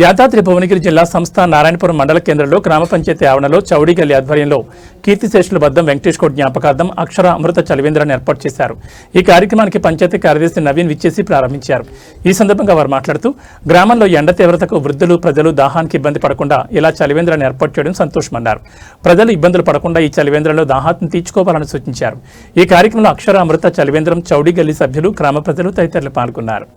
యాదాద్రి భువనగిరి జిల్లా సంస్థ నారాయణపురం మండల కేంద్రంలో గ్రామ పంచాయతీ ఆవరణలో చౌడీగల్లి ఆధ్వర్యంలో కీర్తిశేషుల బద్దం వెంకటేష్ కోట్ జ్ఞాపకార్థం అక్షర అమృత చలివేంద్రాన్ని ఏర్పాటు చేశారు. ఈ కార్యక్రమానికి పంచాయతీ కార్యదర్శి నవీన్ విచ్చేసి ప్రారంభించారు. ఈ సందర్భంగా వారు మాట్లాడుతూ గ్రామంలో ఎండ తీవ్రతకు వృద్ధులు ప్రజలు దాహానికి ఇబ్బంది పడకుండా ఇలా చలివేంద్రాన్ని ఏర్పాటు చేయడం సంతోషమన్నారు. ప్రజలు ఇబ్బందులు పడకుండా ఈ చలివేంద్రంలో దాహాన్ని తీర్చుకోవాలని సూచించారు. ఈ కార్యక్రమంలో అక్షర అమృత చలివేంద్రం చౌడీగల్లి సభ్యులు గ్రామ ప్రజలు తదితరులు పాల్గొన్నారు.